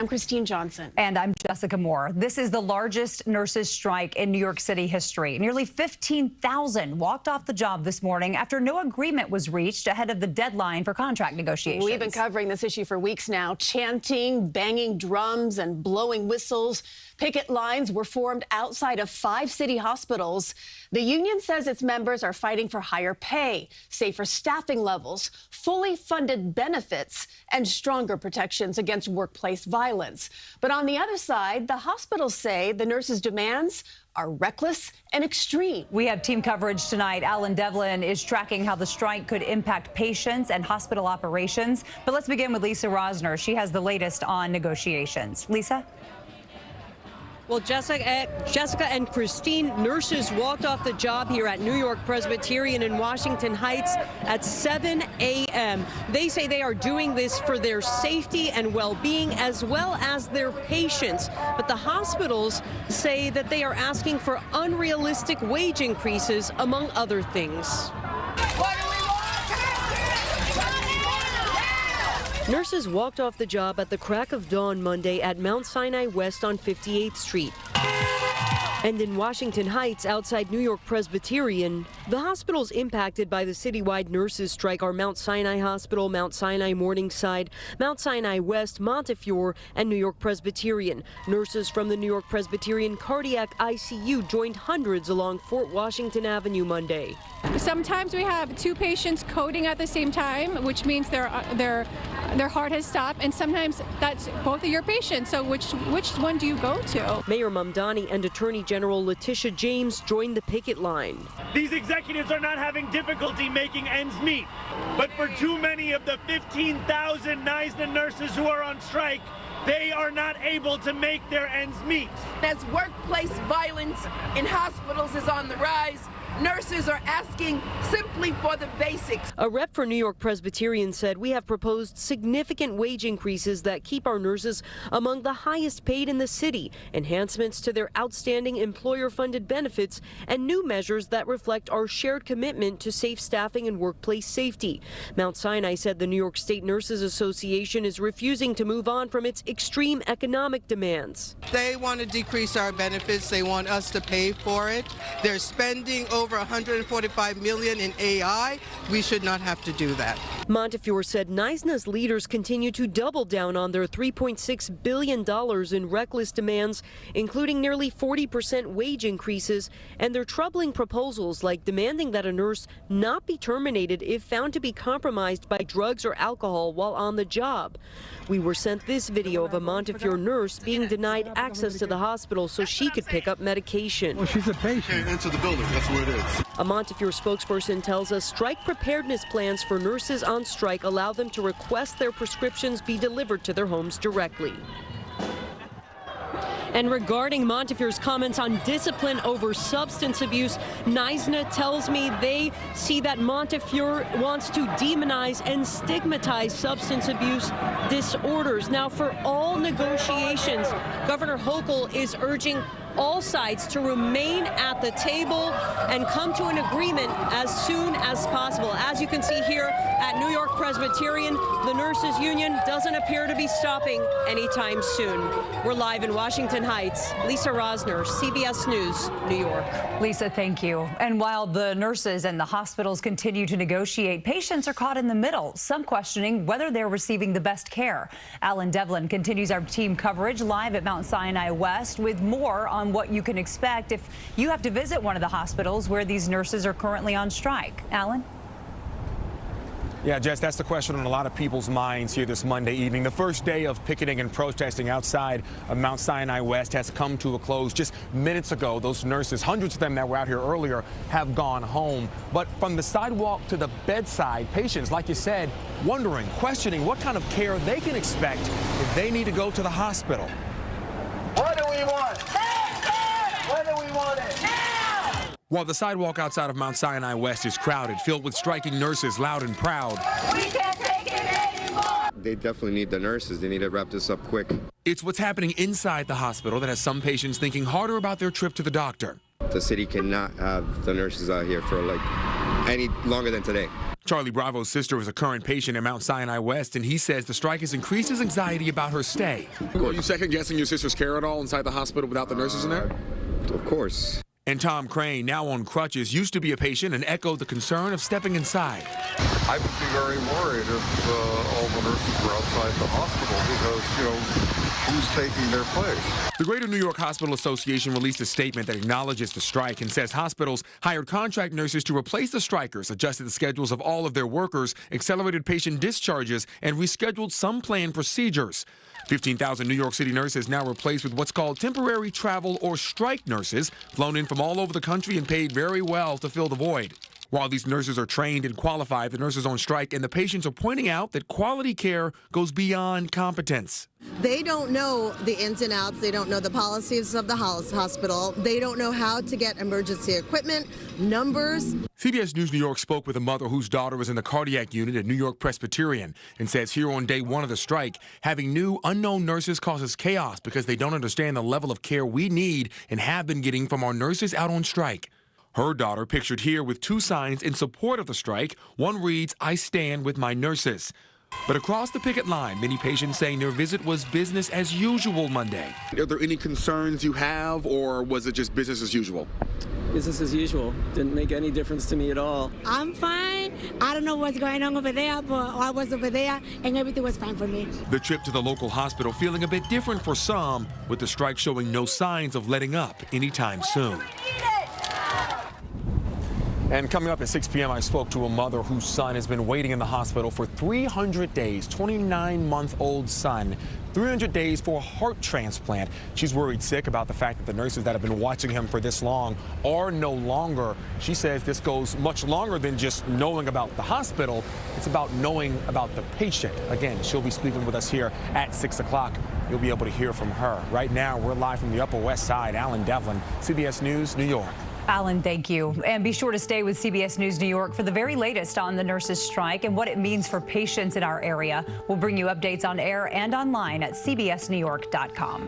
I'm Christine Johnson. And I'm Jessica Moore. This is the largest nurses' strike in New York City history. Nearly 15,000 walked off the job this morning after no agreement was reached ahead of the deadline for contract negotiations. We've been covering this issue for weeks now. Chanting, banging drums, and blowing whistles. Picket lines were formed outside of 5 city hospitals. The union says its members are fighting for higher pay, safer staffing levels, fully funded benefits, and stronger protections against workplace violence. But on the other side, the hospitals say the nurses' demands are reckless and extreme. We have team coverage tonight. Devlin is tracking how the strike could impact patients and hospital operations. But let's begin with Lisa Rozner. She has the latest on negotiations. Lisa? Well, Jessica and Christine, nurses walked off the job here at New York Presbyterian in Washington Heights at 7 a.m. They say they are doing this for their safety and well-being as well as their patients. But the hospitals say that they are asking for unrealistic wage increases, among other things. Nurses walked off the job at the crack of dawn Monday at Mount Sinai West on 58th Street. And in Washington Heights, outside New York Presbyterian, the hospitals impacted by the citywide nurses' strike are Mount Sinai Hospital, Mount Sinai Morningside, Mount Sinai West, Montefiore, and New York Presbyterian. Nurses from the New York Presbyterian Cardiac ICU joined hundreds along Fort Washington Avenue Monday. Sometimes we have 2 patients coding at the same time, which means their heart has stopped, and sometimes that's both of your patients. So which one do you go to? Mayor Mamdani and Attorney General Letitia James joined the picket line. These executives are not having difficulty making ends meet, but for too many of the 15,000 NYC nurses who are on strike, they are not able to make their ends meet. As workplace violence in hospitals is on the rise, nurses are asking simply for the basics. A rep for New York Presbyterian said, "We have proposed significant wage increases that keep our nurses among the highest paid in the city, enhancements to their outstanding employer-funded benefits, and new measures that reflect our shared commitment to safe staffing and workplace safety." Mount Sinai said the New York State Nurses Association is refusing to move on from its extreme economic demands. They want to decrease our benefits. They want us to pay for it. They're spending over $145 million in AI. We should not have to do that. Montefiore said NYSNA's leaders continue to double down on their $3.6 billion in reckless demands, including nearly 40% wage increases, and their troubling proposals like demanding that a nurse not be terminated if found to be compromised by drugs or alcohol while on the job. We were sent this video of a Montefiore nurse being denied access to the hospital so she could pick up medication. Well, she's a patient. Into the building, that's where it is. A Montefiore spokesperson tells us strike preparedness plans for nurses on strike allow them to request their prescriptions be delivered to their homes directly. And regarding Montefiore's comments on discipline over substance abuse, NYSNA tells me they see that Montefiore wants to demonize and stigmatize substance abuse disorders. Now, for all negotiations, Governor Hochul is urging all sides to remain at the table and come to an agreement as soon as possible. As you can see here at New York Presbyterian, the nurses union doesn't appear to be stopping anytime soon. We're live in Washington Heights. Lisa Rozner, CBS News, New York. Lisa, thank you. And while the nurses and the hospitals continue to negotiate, patients are caught in the middle, some questioning whether they're receiving the best care. Devlin continues our team coverage live at Mount Sinai West with more on what you can expect if you have to visit one of the hospitals where these nurses are currently on strike. Alan? Yeah, Jess, that's the question on a lot of people's minds here this Monday evening. The first day of picketing and protesting outside of Mount Sinai West has come to a close just minutes ago. Those nurses, hundreds of them that were out here earlier, have gone home. But from the sidewalk to the bedside, patients, like you said, wondering, questioning what kind of care they can expect if they need to go to the hospital. What do we want? When do we want it? Now! While the sidewalk outside of Mount Sinai West is crowded, filled with striking nurses loud and proud. We can't take it anymore! They definitely need the nurses. They need to wrap this up quick. It's what's happening inside the hospital that has some patients thinking harder about their trip to the doctor. The city cannot have the nurses out here for any longer than today. Charlie Bravo's sister is a current patient at Mount Sinai West, and he says the strike has increased his anxiety about her stay. Are you second-guessing your sister's care at all inside the hospital without the nurses in there? Of course. And Tom Crane, now on crutches, used to be a patient and echoed the concern of stepping inside. I would be very worried if all the nurses were outside the hospital because, who's taking their place? The Greater New York Hospital Association released a statement that acknowledges the strike and says hospitals hired contract nurses to replace the strikers, adjusted the schedules of all of their workers, accelerated patient discharges, and rescheduled some planned procedures. 15,000 New York City nurses now replaced with what's called temporary travel or strike nurses, flown in from all over the country and paid very well to fill the void. While these nurses are trained and qualified, the nurses on strike and the patients are pointing out that quality care goes beyond competence. They don't know the ins and outs. They don't know the policies of the hospital. They don't know how to get emergency equipment, numbers. CBS News New York spoke with a mother whose daughter was in the cardiac unit at New York Presbyterian and says here on day one of the strike, having new unknown nurses causes chaos because they don't understand the level of care we need and have been getting from our nurses out on strike. Her daughter pictured here with two signs in support of the strike. One reads, "I stand with my nurses." But across the picket line, many patients saying their visit was business as usual Monday. Are there any concerns you have, or was it just business as usual? Business as usual. Didn't make any difference to me at all. I'm fine. I don't know what's going on over there, but I was over there and everything was fine for me. The trip to the local hospital feeling a bit different for some, with the strike showing no signs of letting up anytime soon. And coming up at 6 p.m., I spoke to a mother whose son has been waiting in the hospital for 300 days, 29-month-old son, 300 days for a heart transplant. She's worried sick about the fact that the nurses that have been watching him for this long are no longer. She says this goes much longer than just knowing about the hospital. It's about knowing about the patient. Again, she'll be speaking with us here at 6 o'clock. You'll be able to hear from her. Right now, we're live from the Upper West Side. Alan Devlin, CBS News, New York. Alan, thank you. And be sure to stay with CBS News New York for the very latest on the nurses' strike and what it means for patients in our area. We'll bring you updates on air and online at cbsnewyork.com.